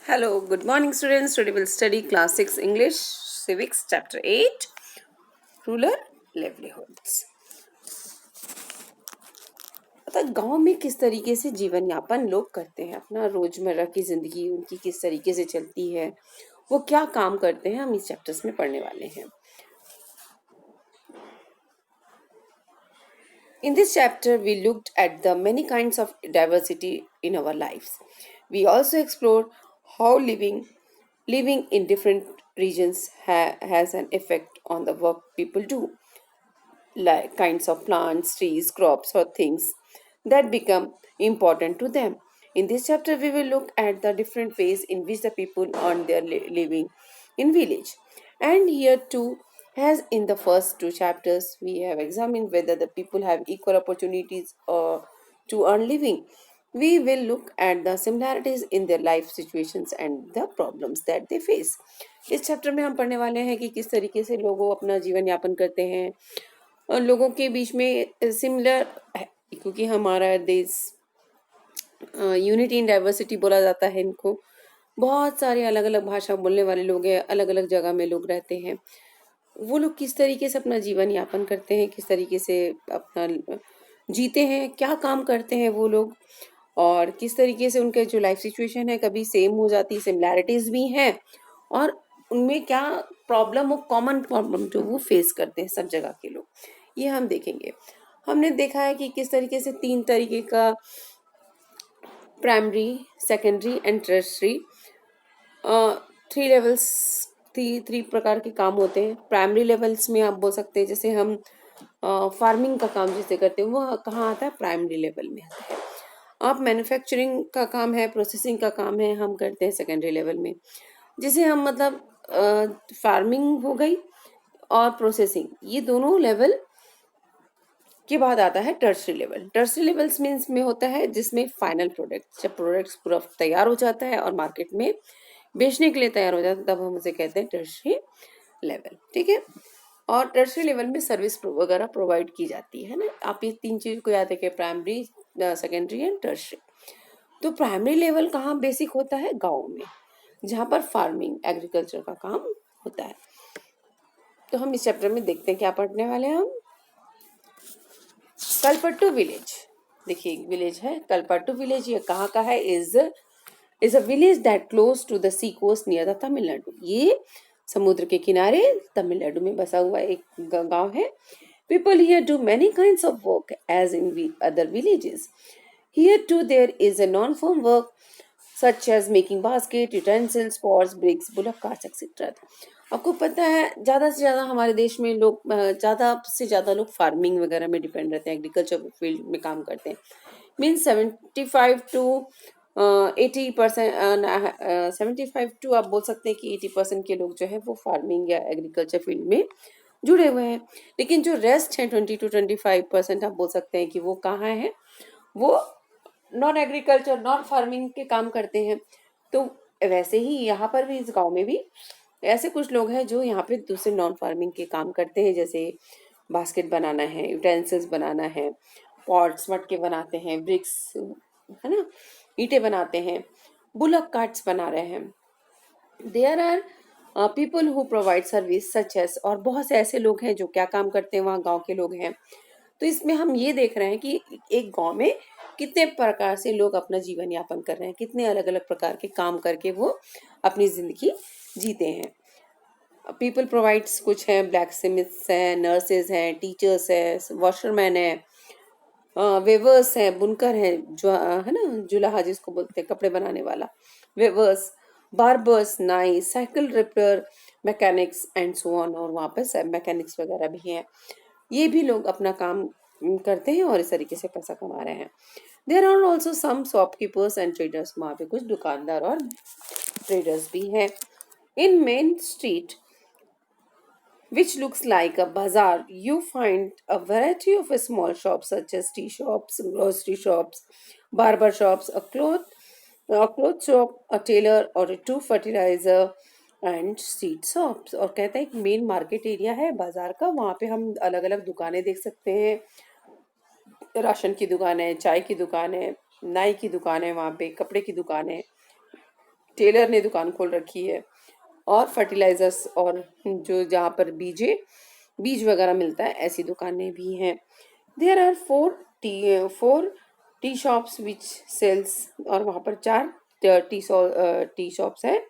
Hello, good morning, students. Today we'll study class 6 English Civics chapter 8 Rural Livelihoods. मतलब गांव में किस तरीके से जीवन यापन लोग करते हैं, अपना रोजमर्रा की जिंदगी उनकी किस तरीके से चलती है, वो क्या काम करते हैं, हम इस चैप्टर्स में पढ़ने वाले हैं. In this chapter, we looked at the many kinds of diversity in our lives. We also explored how living in different regions has an effect on the work people do, like kinds of plants, trees, crops, or things that become important to them. In this chapter, we will look at the different ways in which the people earn their living in village. And here too, as in the first two chapters, we have examined whether the people have equal opportunities to earn living. We will look at the similarities in their life situations and the problems that they face. इस chapter में हम पढ़ने वाले हैं कि किस तरीके से लोग अपना जीवन यापन करते हैं और लोगों के बीच में सिमिलर है, क्योंकि हमारा देश यूनिटी इन डाइवर्सिटी बोला जाता है इनको. बहुत सारे अलग अलग भाषा बोलने वाले लोग हैं, अलग अलग जगह में लोग रहते हैं. वो लोग किस तरीके से अपना जीवन यापन करते हैं, किस तरीके से अपना जीते हैं, क्या काम करते हैं वो लोग, और किस तरीके से उनके जो लाइफ सिचुएशन है कभी सेम हो जाती है, सिमिलैरिटीज भी हैं, और उनमें क्या प्रॉब्लम और कॉमन प्रॉब्लम जो वो फेस करते हैं सब जगह के लोग, ये हम देखेंगे. हमने देखा है कि किस तरीके से 3 तरीके का primary, secondary and tertiary 3 levels, 3 प्रकार के काम होते हैं. प्राइमरी लेवल्स में आप बोल सकते हैं, जैसे हम फार्मिंग का काम जैसे करते हैं वो कहाँ आता है, प्राइमरी लेवल में आता है. आप मैन्युफैक्चरिंग का काम है, प्रोसेसिंग का काम है, हम करते हैं सेकेंडरी लेवल में. जिसे हम मतलब फार्मिंग हो गई और प्रोसेसिंग, ये दोनों लेवल के बाद आता है tertiary level. Tertiary levels means में होता है जिसमें फाइनल प्रोडक्ट, जब प्रोडक्ट्स पूरा तैयार हो जाता है और मार्केट में बेचने के लिए तैयार हो जाता है, तब हम उसे कहते हैं टर्शरी लेवल. ठीक है. और टर्शरी लेवल में सर्विस वगैरह प्रोवाइड की जाती है ना. आप ये 3 चीज को याद रखें, प्राइमरी, सेकेंडरी एंड टर्शरी. तो प्राइमरी लेवल कहाँ बेसिक होता है, गाँव में, जहाँ पर फार्मिंग, एग्रीकल्चर का काम होता है. तो हम इस चैप्टर में देखते हैं क्या पढ़ने वाले हैं हम. कलपट्टू विलेज. देखिए एक विलेज है कलपट्टू विलेज. ये कहाँ का है, is a village that close to the sea coast near the Tamil Nadu. ये समुद्र के किनारे तमिलनाडु में बसा हुआ एक गांव है. People here do many kinds of work as in other villages. Here too there is a non form work such as making basket, utensils, pots, bricks, bullock carts, etc. आपको पता है ज़्यादा से ज़्यादा हमारे देश में लोग ज़्यादा से ज़्यादा लोग फार्मिंग वगैरह में डिपेंड रहते हैं, एग्रीकल्चर फील्ड में काम करते हैं. मीन्स 75 to 80%, 75 टू आप बोल सकते हैं कि 80% के लोग जो है वो फार्मिंग या एग्रीकल्चर फील्ड में जुड़े हुए हैं. लेकिन जो रेस्ट है 20 to 25% आप बोल सकते हैं कि वो कहाँ है, वो नॉन एग्रीकल्चर, नॉन फार्मिंग के काम करते हैं. तो वैसे ही यहाँ पर भी, इस गांव में भी ऐसे कुछ लोग हैं जो यहाँ पे दूसरे नॉन फार्मिंग के काम करते हैं, जैसे बास्केट बनाना है, यूटेंसिल्स बनाना है, पॉट्स मटके बनाते हैं, ब्रिक्स है ना, ईंटें बनाते हैं, बुलक कार्ट्स बना रहे हैं. There are people who provide service such as. और बहुत से ऐसे लोग हैं जो क्या काम करते हैं, वहाँ गांव के लोग हैं. तो इसमें हम ये देख रहे हैं कि एक गांव में कितने प्रकार से लोग अपना जीवन यापन कर रहे हैं, कितने अलग अलग प्रकार के काम करके वो अपनी जिंदगी जीते हैं. पीपल प्रोवाइड्स कुछ हैं, ब्लैक स्मिथ्स हैं, नर्सेज हैं, टीचर्स हैं, वॉशरमैन है, वेवर्स हैं, बुनकर हैं, जो है ना जुलाहा जिसको बोलते हैं कपड़े बनाने वाला, वेवर्स, बार्बर्स, नाई, cycle repair, mechanics and so on. और वहाँ पे मैकेनिक्स वगैरह भी हैं. ये भी लोग अपना काम करते हैं और इस तरीके से पैसा कमा रहे हैं. There are also some shopkeepers and traders. वहाँ पे कुछ दुकानदार और ट्रेडर्स भी हैं. In main street which looks like a bazaar, you find a variety of small shops such as tea shops, grocery shops, barber shops, a cloth shop, a tailor or a two fertilizer and seed shops. और कहता है एक main market area है बाजार का, वहाँ पे हम अलग अलग दुकानें देख सकते हैं. राशन की दुकान है, चाय की दुकान है, नाई की दुकान है, वहाँ पे कपड़े की दुकान है, टेलर ने दुकान खोल रखी है, और फर्टिलाइजर्स और जो जहाँ पर बीज वगैरह मिलता है, ऐसी दुकानें भी हैं। There are four tea shops which sells, और वहाँ पर 4 टी शॉप्स हैं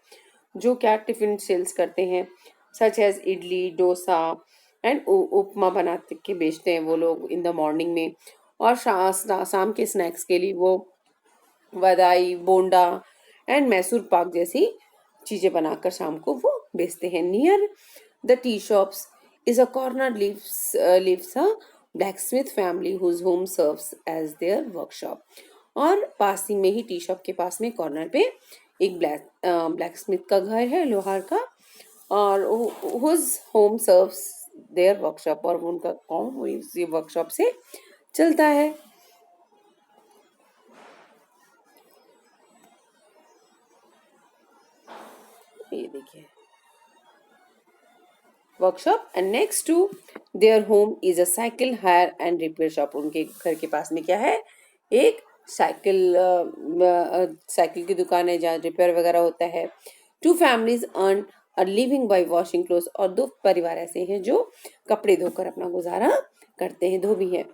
जो क्या टिफिन सेल्स करते हैं, such as idli, dosa and upma बनाते के बेचते हैं वो लोग इन द मॉर्निंग में। और शाम के स्नैक्स के लिए वो वदाई, बोंडा एंड मैसूर पाक जैसी चीजें बनाकर शाम को वो बेचते हैं। Near the tea shops is a corner lives a blacksmith family whose home serves as their workshop. और पास ही में ही टी शॉप के पास में कॉर्नर पे एक ब्लैकस्मिथ का घर है, लोहार का, और whose home serves their workshop, और उनका काम इसी वर्कशॉप से चलता है। ये देखिए workshop, and next to their home is a cycle hire and repair shop. उनके घर के पास में क्या है, एक साइकिल की दुकान है जहाँ रिपेयर वगैरह होता है। 2 families earn a living by washing clothes, और 2 परिवार ऐसे हैं जो कपड़े धोकर अपना गुजारा करते हैं, धोबी है।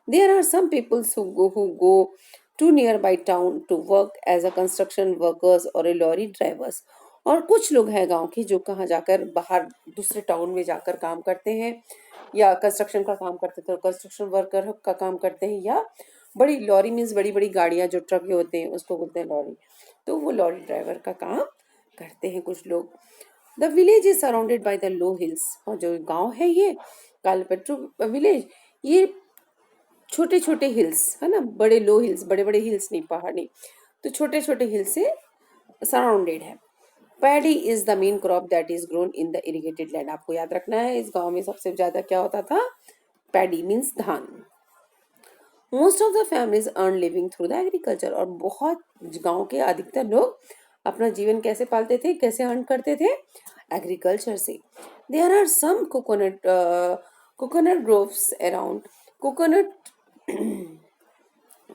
There are some peoples who go to near by town to work as a construction workers और ए लॉरी ड्राइवर्स। और कुछ लोग हैं गांव के जो कहाँ जाकर बाहर दूसरे टाउन में जाकर काम करते हैं, या कंस्ट्रक्शन का काम करते थे, कंस्ट्रक्शन वर्कर का काम करते हैं, या बड़ी लॉरी मीन्स बड़ी बड़ी गाड़ियां जो ट्रक होते हैं उसको बोलते हैं लॉरी, तो वो लॉरी ड्राइवर का काम करते हैं कुछ लोग। The village is surrounded by the low hills, और जो गांव है ये कालपट्टू विलेज, ये छोटे छोटे हिल्स है ना, बड़े लो हिल्स, बड़े बड़े हिल्स नहीं, पहाड़ नहीं, तो छोटे छोटे हिल्स से सराउंडेड है। Paddy is the main crop that is grown in the irrigated land. आपको याद रखना है इस गांव में सबसे ज्यादा क्या होता था, पैडी मीन्स धान। Most of the families earn living through the agriculture, और बहुत गांव के अधिकतर लोग अपना जीवन कैसे पालते थे, कैसे अर्न करते थे, एग्रीकल्चर से। There are some coconut groves around, coconut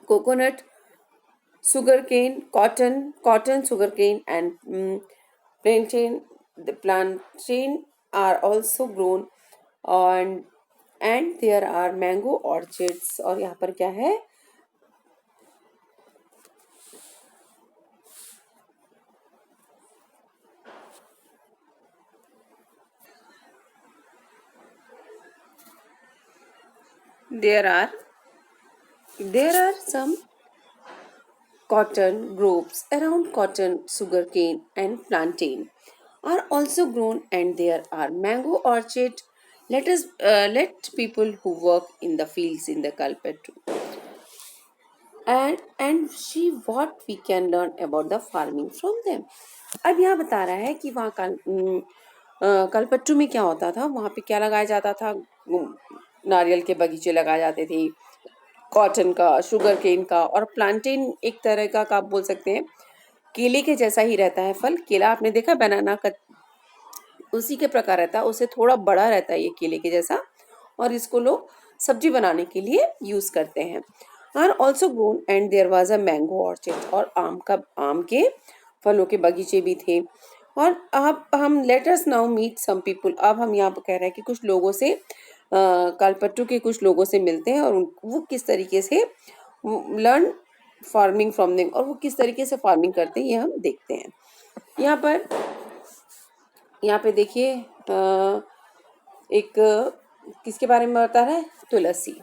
coconut, sugarcane, cotton, sugarcane, and plantain. The plantain are also grown, and there are mango orchards. और यहाँ पर क्या है, there are some cotton groves around. Cotton, sugarcane, and plantain are also grown, and there are mango orchard. Let people who work in the fields in the Kalpatru and see what we can learn about the farming from them. अब यहाँ बता रहा है कि वहाँ कलपट्टू में क्या होता था, वहाँ पे क्या लगाया जाता था, नारियल के बगीचे लगाए जाते थे, कॉटन का, शुगर केन का, और प्लांटेन एक तरह का आप बोल सकते हैं, केले के जैसा ही रहता है फल। केला आपने देखा, बनाना का उसी के प्रकार रहता है, उससे थोड़ा बड़ा रहता है ये केले के जैसा, और इसको लोग सब्जी बनाने के लिए यूज करते हैं। Are also grown, and there was a mango orchard, और आम के फलों के बगीचे भी थे। और अब हम let us now meet some people, अब हम यहाँ पर कह रहे हैं कि कुछ लोगों से कालपट्टू के कुछ लोगों से मिलते हैं, और वो किस तरीके से लर्न फार्मिंग फ्रॉम देम, और वो किस तरीके से फार्मिंग करते हैं ये हम देखते हैं। यहाँ पे देखिए एक किसके बारे में बता रहा है, तुलसी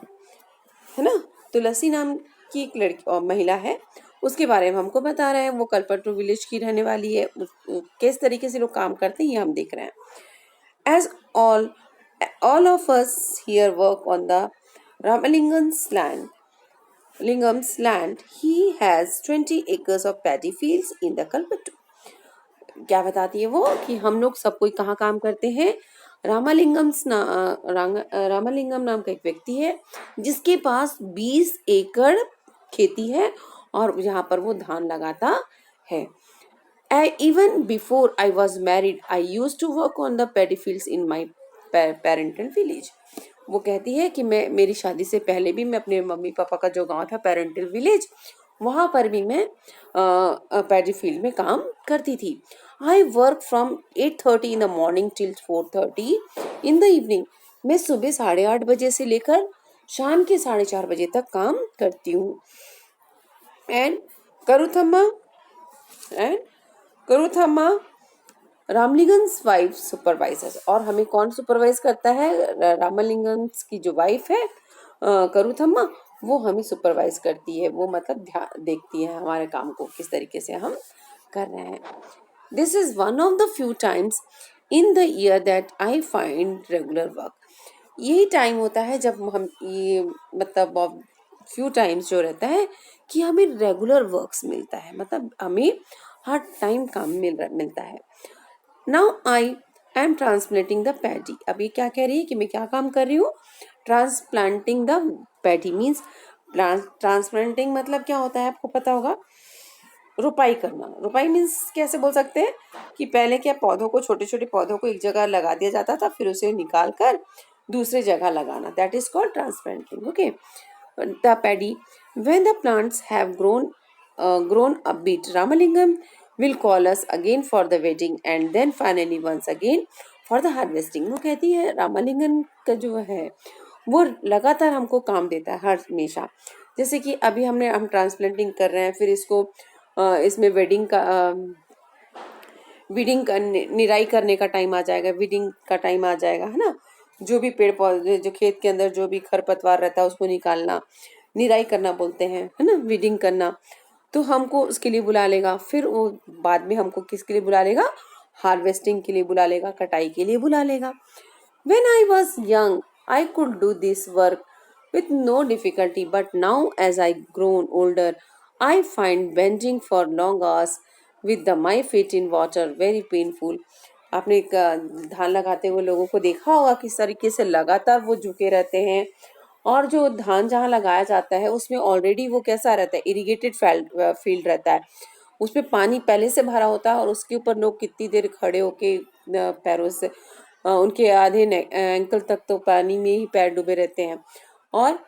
है ना, तुलसी नाम की एक लड़की और महिला है, उसके बारे में हमको बता रहे हैं। वो कलपट्टू विलेज की रहने वाली है, किस तरीके से लोग काम करते हैं ये हम देख रहे हैं। As all of us here work on the Ramalingham's land. He has 20 acres of paddy fields in the Kalpattu. क्या बताती है वो कि हम लोग सब कोई कहाँ काम करते हैं, रामालिंगम नाम का एक व्यक्ति है जिसके पास 20 एकड़ खेती है, और यहाँ पर वो धान लगाता है। Even before I was married, I used to work on the paddy fields in my parental village. वो कहती है कि मैं मेरी शादी से पहले भी मैं अपने मम्मी पापा का जो गांव था पेरेंटल विलेज, वहाँ पर भी मैं पैडी फील्ड में काम करती थी। I work from 8:30 in the morning till 4:30 in the evening. मैं सुबह 8:30 बजे से लेकर शाम के 4:30 बजे तक काम करती हूँ। एंड करुथम्मा एंड करुथम्मा रामलिंगन्स वाइफ सुपरवाइजर, और हमें कौन सुपरवाइज करता है? रामलिंगन्स की जो वाइफ है करुथम्मा, वो हमें सुपरवाइज करती है। वो मतलब ध्यान देखती है हमारे काम को किस तरीके से हम कर रहे हैं। This is one of the few times in the year that I find regular work. यही टाइम होता है जब हम ये मतलब फ्यू टाइम्स जो रहता है कि हमें रेगुलर वर्क्स मिलता है, मतलब हमें हर टाइम काम मिलता है। Now I am transplanting the paddy. अब ये क्या कह रही है कि मैं क्या काम कर रही हूँ? Transplanting the paddy means, transplanting मतलब क्या होता है आपको पता होगा? रुपाई करना। रुपाई मीन्स कैसे बोल सकते हैं कि पहले क्या, पौधों को, छोटे छोटे पौधों को एक जगह लगा दिया जाता था, फिर उसे निकाल कर दूसरे जगह लगाना, that is called transplanting. Okay, the paddy when the plants have grown a bit, Ramalingam will call us again for the wedding and then finally once again for the harvesting। वो कहती है रामालिंगन का जो है वो लगातार हमको काम देता है हर हमेशा। जैसे कि अभी हम ट्रांसप्लांटिंग कर रहे हैं, फिर इसको इसमें वीडिंग का निराई करने का टाइम आ जाएगा, वीडिंग का टाइम आ जाएगा, है ना। जो भी पेड़ पौधे, जो खेत के अंदर जो भी खरपतवार रहता है उसको निकालना, निराई करना बोलते हैं, है ना, वीडिंग करना। तो हमको उसके लिए बुला लेगा, फिर वो बाद में हमको किसके लिए बुला लेगा? हार्वेस्टिंग के लिए बुला लेगा, कटाई के लिए बुला लेगा। When I was young, I could do this work with no difficulty, but now as I grown older, I find bending for long hours with my feet in water very painful। आपने धान लगाते हुए लोगों को देखा होगा किस तरीके से लगातार वो झुके रहते हैं, और जो धान जहाँ लगाया जाता है उसमें ऑलरेडी वो कैसा रहता है? इरिगेटेड फील्ड रहता है, उसमें पानी पहले से भरा होता है, और उसके ऊपर लोग कितनी देर खड़े होके पैरों से उनके आधे एंकल तक तो पानी में ही पैर डूबे रहते हैं, और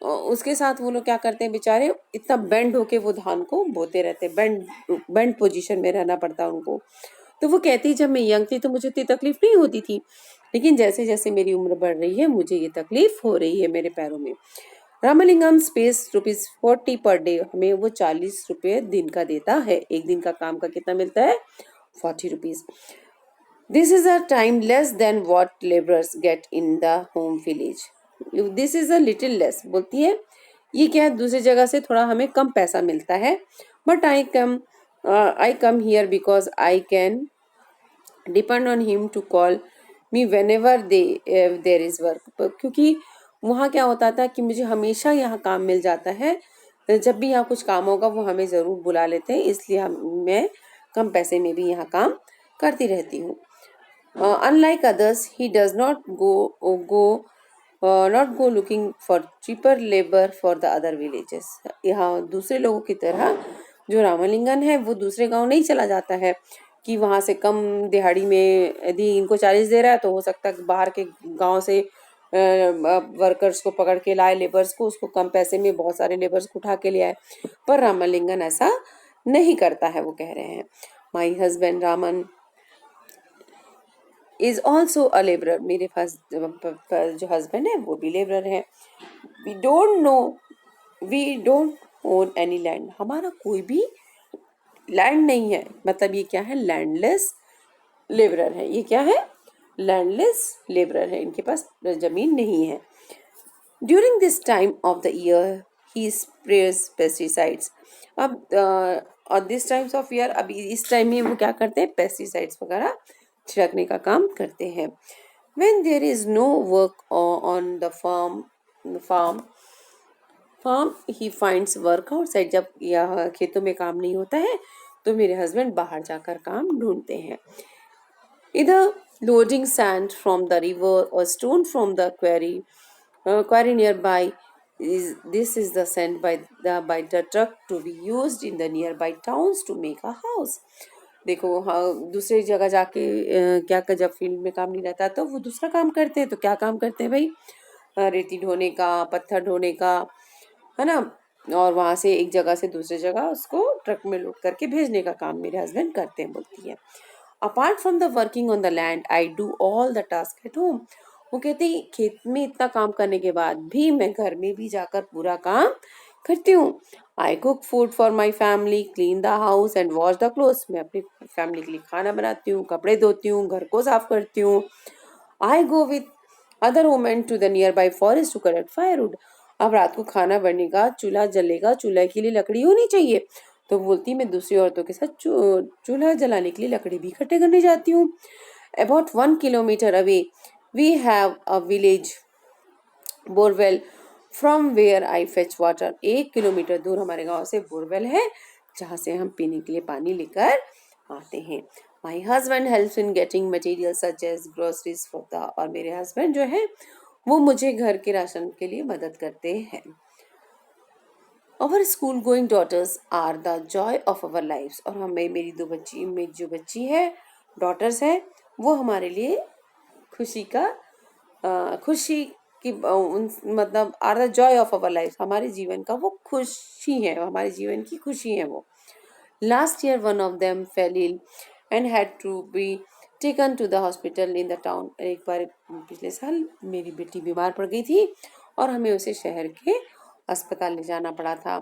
उसके साथ वो लोग क्या करते हैं बेचारे, इतना बेंड होके वो धान को बोते रहते हैं, बेंड पोजीशन में रहना पड़ता है उनको। तो वो कहती जब मैं यंग थी तो मुझे इतनी तकलीफ नहीं होती थी, लेकिन जैसे जैसे मेरी उम्र बढ़ रही है मुझे ये तकलीफ हो रही है मेरे पैरों में। रामलिंगम स्पेस ₹40 पर डे, हमें वो 40 रुपये दिन का देता है। एक दिन का काम का कितना मिलता है? 40 rupees. This is a time less than what labourers get in the home village. This is a little less बोलती है, ये क्या है, दूसरी जगह से थोड़ा हमें कम पैसा मिलता है। But I come here because I can depend on him to call me whenever there is work. क्योंकि वहाँ क्या होता था कि मुझे हमेशा यहाँ काम मिल जाता है, जब भी यहाँ कुछ काम होगा वो हमें ज़रूर बुला लेते हैं, इसलिए मैं कम पैसे में भी यहाँ काम करती रहती हूँ। Unlike others he does not go looking for cheaper labour for the other villages. यहाँ दूसरे लोगों की तरह जो रामलिंगन है वो दूसरे गांव नहीं चला जाता है कि वहाँ से कम दिहाड़ी में, यदि इनको 40 दे रहा है तो हो सकता है बाहर के गांव से वर्कर्स को पकड़ के लाए, लेबर्स को, उसको कम पैसे में बहुत सारे लेबर्स को उठा के ले आए। पर रामलिंगन ऐसा नहीं करता है। वो कह रहे हैं my husband Raman is also a labourer. मेरे पास जो हस्बैंड है वो भी लेबरर है। We don't own any land. हमारा कोई भी लैंड नहीं है, मतलब ये क्या है? लैंडलेस लेबरर है। ये क्या है? लैंडलेस लेबरर है, इनके पास जमीन नहीं है। During this time of the year he sprays pesticides. अब और दिस टाइम्स ऑफ ईयर, अब इस टाइम में वो क्या करते हैं? पेस्टिसाइड्स वगैरह छिड़कने का काम करते हैं। When there is no work on the farm he finds work outside। जब यह खेतों में काम नहीं होता है तो मेरे हस्बैंड बाहर जाकर काम ढूंढते हैं। इधर loading sand from the river or stone from the quarry nearby, this is the sent by the truck to be used in the nearby towns to make a house। देखो, हाँ, दूसरी जगह जाके क्या कर, जब फील्ड में काम नहीं रहता तो वो दूसरा काम करते हैं। तो क्या काम करते हैं भाई? रेती ढोने का, पत्थर ढोने का, है ना, और वहाँ से एक जगह से दूसरी जगह उसको ट्रक में लोड करके भेजने का काम मेरे हस्बैंड करते हैं, बोलती है। Apart from the working on the land I do all the task at home. वो कहते हैं खेत में इतना काम करने के बाद भी मैं घर में भी जाकर पूरा काम करती हूँ। I cook food for my family, clean the house and wash the clothes. मैं अपनी फैमिली के लिए खाना बनाती हूँ, कपड़े धोती हूँ, घर को साफ करती हूँ। I go with other women to the nearby forest to collect firewood. अब रात को खाना बनेगा, चूल्हा जलेगा, चूल्हे के लिए लकड़ी होनी चाहिए, तो बोलती मैं दूसरी औरतों के साथ चूल्हा जलाने के लिए लकड़ी भी इकट्ठे करने जाती हूँ। About 1 kilometre away we have a village borewell from where I fetch water. 1 kilometre दूर हमारे गांव से बोरवेल है जहाँ से हम पीने के लिए पानी लेकर आते हैं। My husband helps in getting material such as groceries for the. और मेरे हस्बैंड जो है वो मुझे घर के राशन के लिए मदद करते हैं। Our school going daughters are the joy of our lifes. और हमें मेरी जो बच्ची है, डॉटर्स है, वो हमारे लिए खुशी का खुशी की मतलब are the joy of our life, हमारे जीवन का वो खुशी है, हमारे जीवन की खुशी है वो। Last year one of them fell ill and had to be taken to the hospital in the town. एक बार पिछले साल मेरी बेटी बीमार पड़ गई थी और हमें उसे शहर के अस्पताल ले जाना पड़ा था।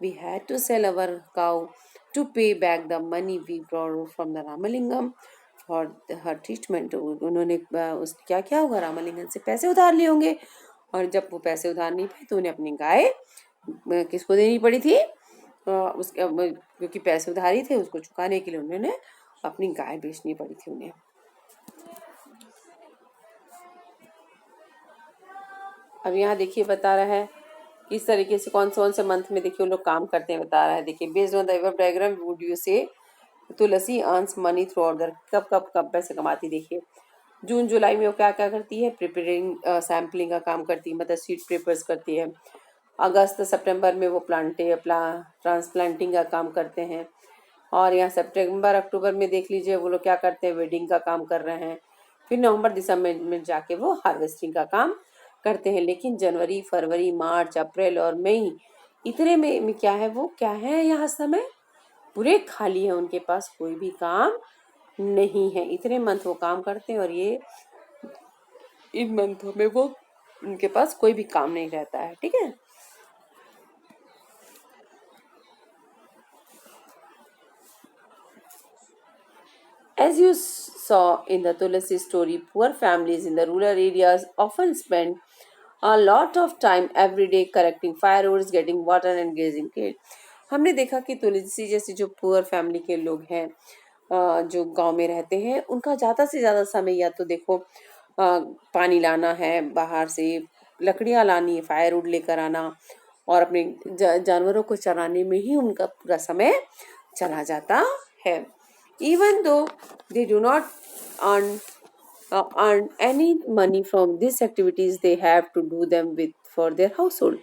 We had to sell our cow to pay back the money we borrowed from the Ramalingam और हर ट्रीटमेंट। उन्होंने उस क्या क्या होगा, रामलिंगन से पैसे उधार लिए होंगे और जब वो पैसे उधार नहीं पाए तो उन्हें अपनी गाय किसको देनी पड़ी थी, उसके क्योंकि पैसे उधारी थे उसको चुकाने के लिए उन्होंने अपनी गाय बेचनी पड़ी थी उन्हें। अब यहाँ देखिए बता रहा है किस तरीके से कौन से मंथ में देखिए उन लोग काम करते हैं, बता रहा है। देखिए based on the above diagram would you say Tulsi earns money throughout the. कब कब कब पैसे कमाती देखिए। जून जुलाई में वो क्या क्या करती है, प्रिपेयरिंग सैम्पलिंग का काम करती है, मतलब सीड पेपर्स करती है। अगस्त सितंबर में वो ट्रांसप्लांटिंग का काम करते हैं। और यहाँ सितंबर अक्टूबर में देख लीजिए वो लोग क्या करते हैं, वेडिंग का काम कर रहे हैं। फिर नवंबर दिसंबर में जाके वो हार्वेस्टिंग का काम करते हैं। लेकिन जनवरी फरवरी मार्च अप्रैल और मई इतने में क्या है, वो क्या है, यहाँ समय पूरे खाली है, उनके पास कोई भी काम नहीं है। इतने मंथ वो काम करते हैं और ये इन मंथों में वो उनके पास कोई भी काम नहीं रहता है, ठीक है। As you saw in the Tulasi story, poor families in the rural areas often spend a lot of time every day collecting firewoods, getting water and grazing kid. हमने देखा कि तुलसी जैसी जो पुअर फैमिली के लोग हैं, जो गांव में रहते हैं, उनका ज़्यादा से ज़्यादा समय या तो देखो पानी लाना है बाहर से, लकड़ियाँ लानी है, फायरवुड लेकर आना और अपने जानवरों को चराने में ही उनका पूरा समय चला जाता है। Even though they do not earn earn any money from these activities, they have to do them with for their household.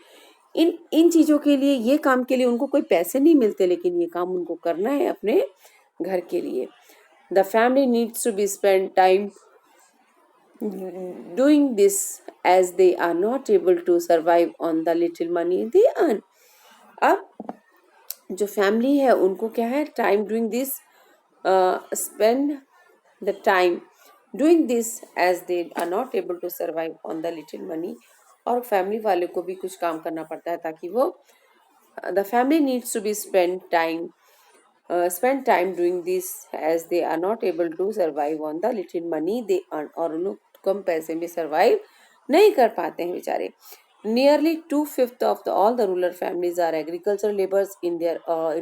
इन चीज़ों के लिए, ये काम के लिए उनको कोई पैसे नहीं मिलते, लेकिन ये काम उनको करना है अपने घर के लिए। The family needs to be spend time doing this as they are not able to survive on the little money they earn. अब जो फैमिली है उनको क्या है, time doing this, spend the time doing this as they are not able to survive on the little money। और family वाले को भी कुछ काम करना पड़ता है ताकि वो the family needs to be spend time doing this as they are not able to survive on the little money they earn। और उन लोग कम पैसे में सर्वाइव नहीं कर पाते हैं बेचारे। Nearly 2/5 of all the rural families are agricultural laborers in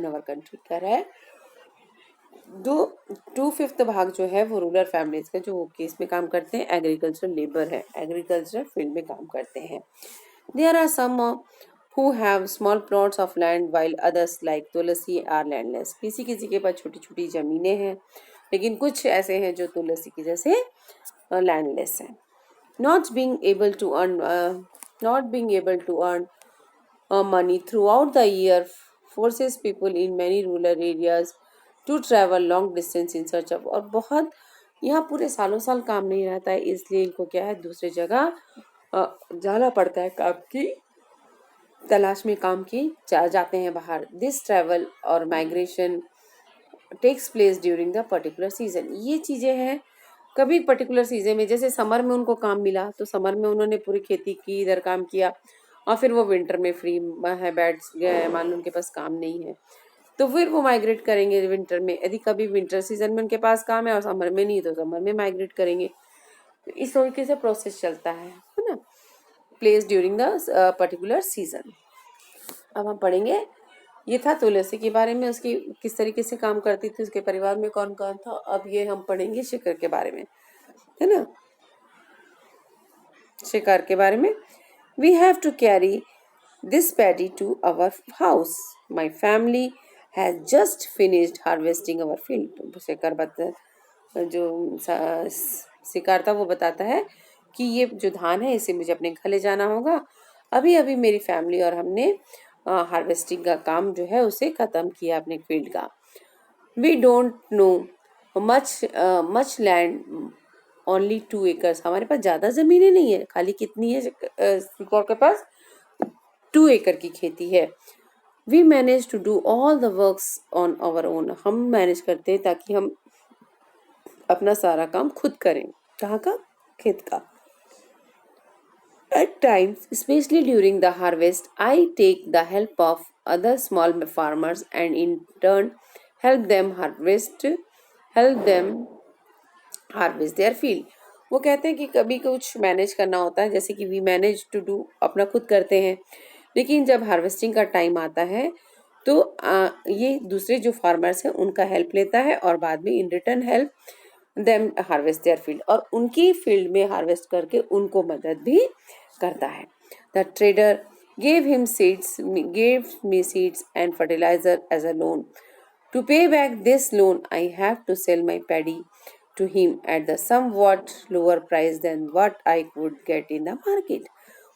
our country। कह रहा है 2/5 भाग जो है वो रूरल फैमिलीज का जो केस में काम करते हैं, एग्रीकल्चर लेबर है, एग्रीकल्चर फील्ड में काम करते हैं। There are some who have small plots of land while others like Tulsi are landless. किसी किसी के पास छोटी छोटी जमीनें हैं, लेकिन कुछ ऐसे हैं जो तुलसी की जैसे लैंडलेस हैं। not being able to earn not being able to earn money throughout the year forces people in many rural areas to travel long distance in search of। और बहुत यहाँ पूरे सालों साल काम नहीं रहता है, इसलिए इनको क्या है दूसरी जगह जाना पड़ता है काम की तलाश में काम की जाते हैं बाहर। दिस ट्रैवल और migration takes place during the particular season. ये चीज़ें हैं कभी पर्टिकुलर सीजन में, जैसे समर में उनको काम मिला तो समर में उन्होंने पूरी खेती की, इधर काम किया, और फिर वो विंटर में फ्री है, बैठ गए, मान लो उनके पास काम नहीं है, तो फिर वो माइग्रेट करेंगे विंटर में। यदि कभी विंटर सीजन में उनके पास काम है और समर में नहीं, तो समर में माइग्रेट करेंगे। तो इस तरीके से प्रोसेस चलता है ना। Place during the particular season. अब हम पढ़ेंगे, ये था तुलसी के बारे में, उसकी किस तरीके से काम करती थी, उसके परिवार में कौन कौन था। अब ये हम पढ़ेंगे शिखर के बारे में, है ना। शिकार के बारे में। We have to carry this paddy to our house, my family has just finished harvesting our field. शिकार जो शिकार था वो बताता है कि ये जो धान है इसे मुझे अपने घर ले जाना होगा, अभी अभी मेरी फैमिली और हमने हार्वेस्टिंग का काम जो है उसे ख़त्म किया अपने फील्ड का। We don't know much land, only 2 acres. हमारे पास ज़्यादा ज़मीनें नहीं है, खाली कितनी है शिकार के पास 2 एकड़ की खेती है। We manage to do all the works on our own. हम मैनेज करते हैं ताकि हम अपना सारा काम खुद करें। कहाँ का? खेत का। At times, especially during the harvest, I take the help of other small farmers and in turn help them harvest their field. वो कहते हैं कि कभी कुछ मैनेज करना होता है, जैसे कि वी मैनेज टू डू, अपना खुद करते हैं, लेकिन जब हार्वेस्टिंग का टाइम आता है तो ये दूसरे जो फार्मर्स हैं उनका हेल्प लेता है और बाद में in return help them harvest their field, और उनकी फील्ड में हार्वेस्ट करके उनको मदद भी करता है। The trader gave me seeds and fertilizer as a loan. To pay back this loan, I have to sell my paddy to him at the somewhat lower price than what I could get in the market.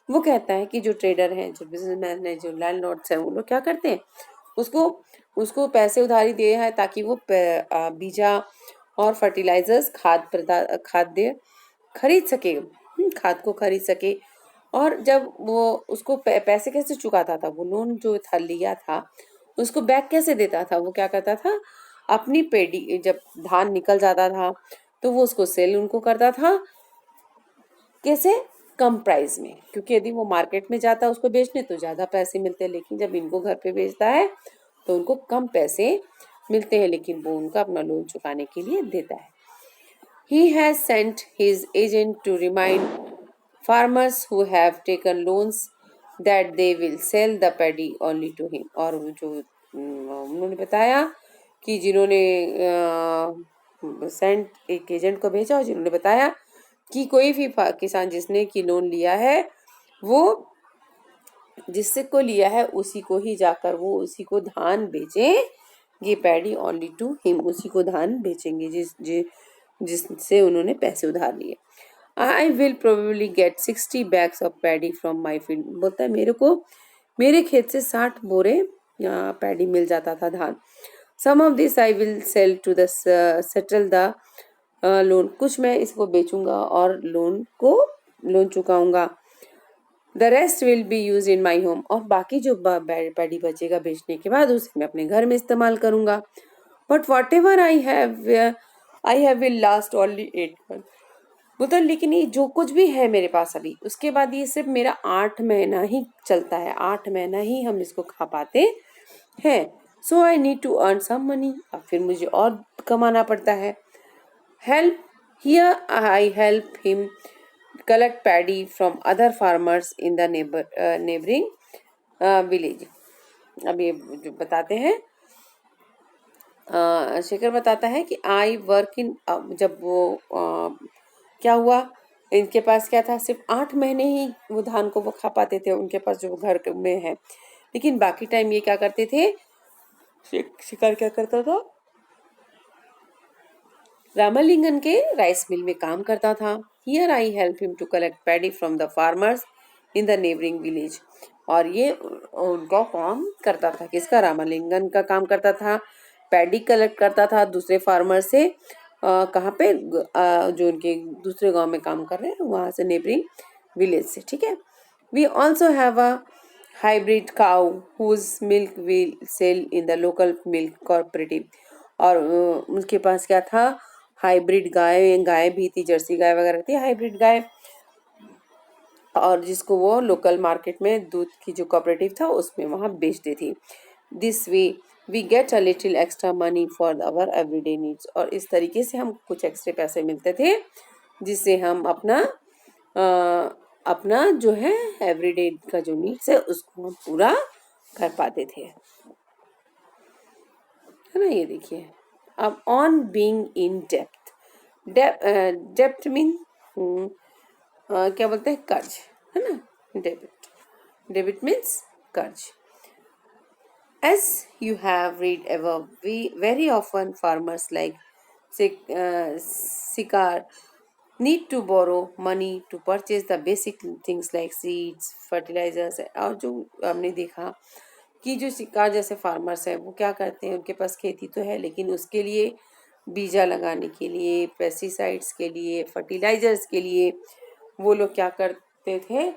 वो कहता है कि जो trader हैं, जो businessman हैं, जो landlords हैं, वो लोग क्या करते हैं, उसको उसको पैसे उधारी दिए हैं ताकि वो बीजा और फर्टिलाइजर्स खाद्य खरीद सके, खाद को खरीद सके। और जब वो उसको पैसे कैसे चुकाता था, वो लोन जो था लिया था उसको बैक कैसे देता था, वो क्या करता था, अपनी पेडी जब धान निकल जाता था तो वो उसको सेल उनको करता था, कैसे, कम प्राइस में, क्योंकि यदि वो मार्केट में जाता उसको बेचने तो ज़्यादा पैसे मिलते हैं, लेकिन जब इनको घर पे बेचता है तो उनको कम पैसे मिलते हैं, लेकिन वो उनका अपना लोन चुकाने के लिए देता है। He has sent his agent to remind farmers who have taken loans that they will sell the paddy only to him. और जो उन्होंने बताया कि जिन्होंने सेंट एक एजेंट को भेजा और जिन्होंने बताया कि कोई भी किसान जिसने की लोन लिया है वो जिससे को लिया है उसी को ही जाकर वो उसी को धान बेचेंगे, पैडी ओनली टू हिम, उसी को धान बेचेंगे जिससे उन्होंने पैसे उधार लिए। I will probably get 60 bags of paddy from my field. बोलता है मेरे को मेरे खेत से 60 बोरे पैडी मिल जाता था धान। Some of this I will sell to the settle the loan. कुछ मैं इसको बेचूंगा और लोन चुकाऊंगा। The rest will be use in my home. और बाकी जो पैडी बचेगा बेचने के बाद उसे मैं अपने घर में इस्तेमाल करूंगा। But what ever I have will last only 8 month. मतलब लेकिन ये जो कुछ भी है मेरे पास अभी, उसके बाद ये सिर्फ मेरा 8 महीना ही चलता है, 8 महीना ही हम इसको खा पाते हैं। So I need to earn some money. अब फिर मुझे और कमाना पड़ता है। Help here I help him collect paddy from other farmers in the neighbouring village. अब ये जो बताते हैं शेखर बताता है कि आई वर्क इन, जब वो क्या हुआ, इनके पास क्या था, सिर्फ 8 महीने ही वो धान को वो खा पाते थे उनके पास जो घर में है, लेकिन बाकी टाइम ये क्या करते थे, शिकार क्या करता था, रामालिंगन के राइस मिल में काम करता था। Here I help him to collect paddy from the farmers in the neighbouring village. और ये उनका काम करता था, किसका, रामालिंगन का काम करता था, पैडी कलेक्ट करता था दूसरे फार्मर से, कहाँ पे, जो उनके दूसरे गांव में काम कर रहे हैं वहाँ से, नेबरिंग विलेज से, ठीक है। We also have a hybrid cow whose milk will sell in the local milk cooperative. और उनके पास क्या था, हाइब्रिड गाय, गाय भी थी, जर्सी गाय वगैरह थी, हाइब्रिड गाय, और जिसको वो लोकल मार्केट में दूध की जो कोऑपरेटिव था उसमें वहाँ बेचती थी. This way we get a little extra money for our everyday needs. और इस तरीके से हम कुछ एक्स्ट्रा पैसे मिलते थे जिससे हम अपना जो है एवरीडे का जो नीड्स है उसको हम पूरा कर पाते थे, है ना. ये देखिए, अब on being in depth. Depth mean क्या बोलते हैं, कर्ज, है ना. डेबिट, डेबिट मीन्स कर्ज. As you have read above, we very often farmers like Sikar need to borrow money to purchase the basic things like seeds, fertilizers. और जो हमने देखा कि जो शिकार जैसे फार्मर्स हैं वो क्या करते हैं, उनके पास खेती तो है लेकिन उसके लिए बीजा लगाने के लिए, पेस्टिसाइड्स के लिए, फर्टिलाइजर्स के लिए वो लोग क्या करते थे,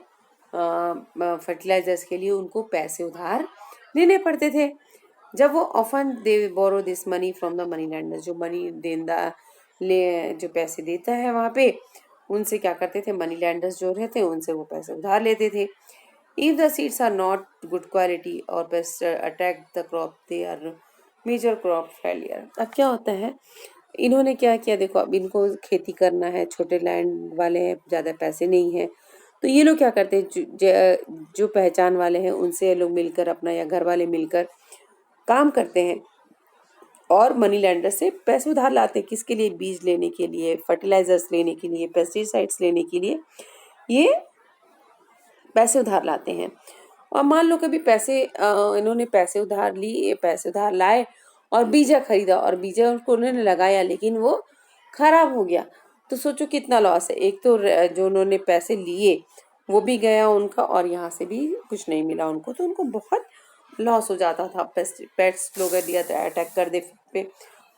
फर्टिलाइजर्स के लिए उनको पैसे उधार लेने पड़ते थे. जब वो often they borrow this money from the money lender, जो मनी देंदा ले जो पैसे देता है वहाँ पे, उनसे क्या करते थे, मनी लैंडर्स जो रहते हैं उनसे वो पैसे उधार लेते थे. If the seeds are not good quality और pest attack the crop, they are major crop failure. अब क्या होता है, इन्होंने क्या किया, देखो अब इनको खेती करना है, छोटे लैंड वाले हैं, ज़्यादा पैसे नहीं हैं, तो ये लोग क्या करते हैं, जो पहचान वाले हैं उनसे ये लोग मिलकर अपना, या घर वाले मिलकर काम करते हैं और मनी लैंडर से पैसे उधार लाते हैं. किसके लिए, बीज लेने के लिए, फर्टिलाइजर्स लेने के लिए, पेस्टिसाइड्स लेने के लिए ये पैसे उधार लाते हैं. और मान लो कभी इन्होंने पैसे उधार लिए, पैसे उधार लाए और बीजा खरीदा और बीजा उनको उन्होंने लगाया लेकिन वो खराब हो गया, तो सोचो कितना लॉस है. एक तो जो उन्होंने पैसे लिए वो भी गया उनका और यहाँ से भी कुछ नहीं मिला उनको, तो उनको बहुत लॉस हो जाता था. पेट्स लोग दिया था, अटैक कर दे पे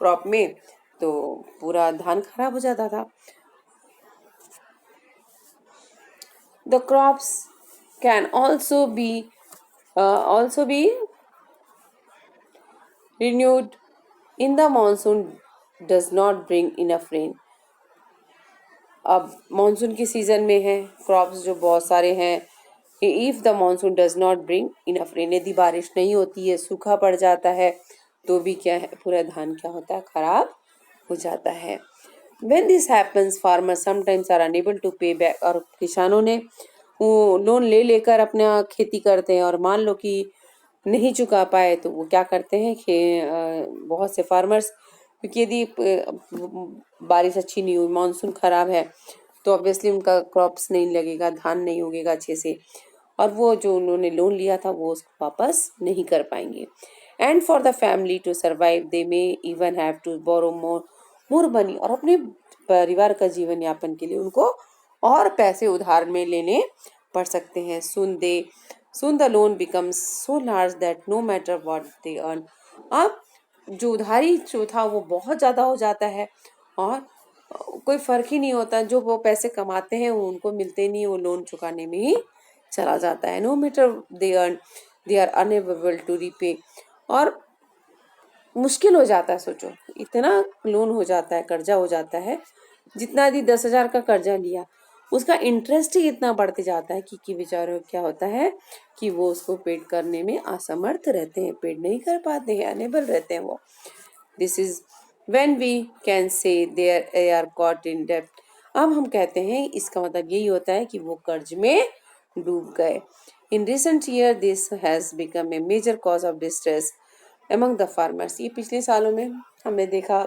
क्रॉप में, तो पूरा धान खराब हो जाता था. The crops can also be renewed in the monsoon does not bring enough rain. अब मानसून के सीजन में है, क्रॉप्स जो बहुत सारे हैं, if the monsoon does not bring enough rain, यदि बारिश नहीं होती है, सूखा पड़ जाता है, तो भी क्या है, पूरा धान क्या होता है, खराब हो जाता है. When this happens, farmers sometimes are unable to pay back. और किसानों ने वो लोन ले लेकर अपना खेती करते हैं और मान लो कि नहीं चुका पाए तो वो क्या करते हैं कि बहुत से फार्मर्स, क्योंकि यदि बारिश अच्छी नहीं हुई, मानसून खराब है, तो ऑब्वियसली उनका क्रॉप्स नहीं लगेगा, धान नहीं उगेगा अच्छे से, और वो जो उन्होंने लोन लिया था वो उसको वापस नहीं कर पाएंगे. And for the family to survive they may even have to borrow more money. और अपने परिवार का जीवन यापन के लिए उनको और पैसे उधार में लेने पड़ सकते हैं. soon the loan becomes so large that no matter what they earn. अब जो उधारी जो था वो बहुत ज़्यादा हो जाता है और कोई फ़र्क ही नहीं होता, जो वो पैसे कमाते हैं वो उनको मिलते नहीं, वो लोन चुकाने में ही चला जाता है. No matter they earn, they are unable to repay. और मुश्किल हो जाता है, सोचो इतना लोन हो जाता है, कर्जा हो जाता है, जितना यदि 10,000 का कर्जा लिया उसका इंटरेस्ट ही इतना बढ़ते जाता है कि बेचारों क्या होता है कि वो उसको पेड करने में असमर्थ रहते हैं, पेड नहीं कर पाते हैं, अनेबल रहते हैं वो. This is when we can say they are caught in डेब्ट. अब हम कहते हैं इसका मतलब यही होता है कि वो कर्ज में डूब गए. In recent year this has become a major cause of distress among the farmers. ये पिछले सालों में हमने देखा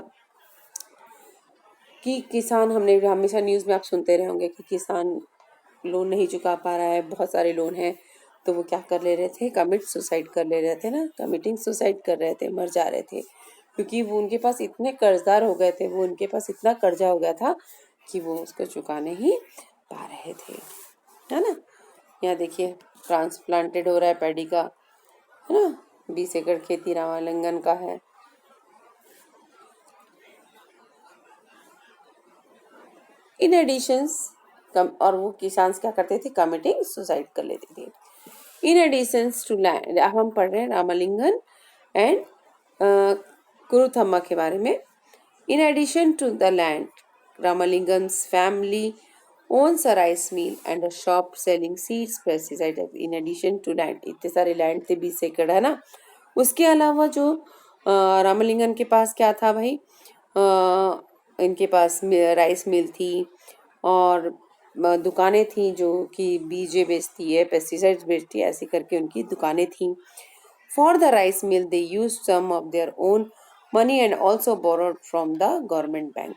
कि किसान, हमने हमेशा न्यूज़ में आप सुनते रहे होंगे कि किसान लोन नहीं चुका पा रहा है, बहुत सारे लोन हैं, तो वो क्या कर ले रहे थे, कमिट सुसाइड कर ले रहे थे ना, कमिटिंग सुसाइड कर रहे थे, मर जा रहे थे, क्योंकि वो उनके पास इतने कर्जदार हो गए थे, वो उनके पास इतना कर्जा हो गया था कि वो उसको चुका नहीं पा रहे थे, है ना. यहाँ देखिए ट्रांसप्लांटेड हो रहा है पैडी का, है ना, 20 एकड़ खेती रामालिंगन का है. इन एडिशंस और वो किसान क्या करते थे, कमिटिंग सुसाइड कर लेते थे. इन एडिशन टू लैंड, अब हम पढ़ रहे हैं रामलिंगन एंड कुरुथम्मा के बारे में। In addition to the land, Ramalingam's family owns a rice mill and a shop selling seeds, pesticides. In addition to land, इतने सारे लैंड थे 20 एकड़, है ना। उसके अलावा जो रामलिंगन के पास क्या था भाई, इनके पास राइस मिल थी और दुकानें थी जो कि बीजे बेचती है, पेस्टिसाइड्स बेचती है, ऐसे करके उनकी दुकानें थी। For the rice mill they use some of their own money and also borrowed from the government bank.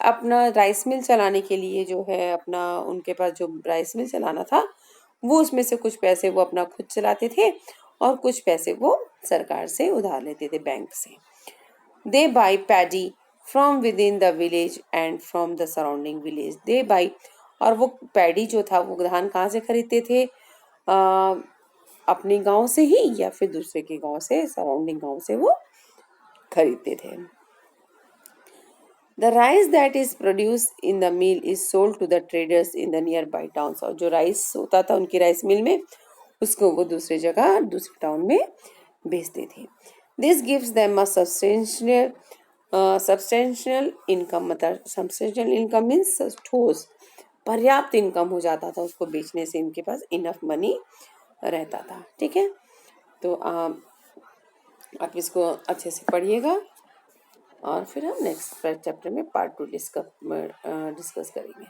अपना राइस मिल चलाने के लिए जो है, अपना उनके पास जो राइस मिल चलाना था वो उसमें से कुछ पैसे वो अपना खुद चलाते थे और कुछ पैसे वो सरकार से उधार लेते थे, बैंक से। They buy paddy from within the village and from the surrounding village. They buy, और वो पैडी जो था वो धान कहाँ से खरीदते थे, अपने गांव से ही या फिर दूसरे के गांव से, सराउंडिंग गांव से वो खरीदते थे। The rice that is produced in the mill is sold to the traders in the nearby towns। और जो राइस होता था उनकी राइस मिल में, उसको वो दूसरी जगह, दूसरे टाउन में बेचते थे। This gives them a substantial income। मतलब substantial income means ठोस पर्याप्त इनकम हो जाता था उसको बेचने से, इनके पास इनफ मनी रहता था। ठीक है, तो आप इसको अच्छे से पढ़िएगा और फिर हम नेक्स्ट चैप्टर में पार्ट 2 डिस्कस करेंगे।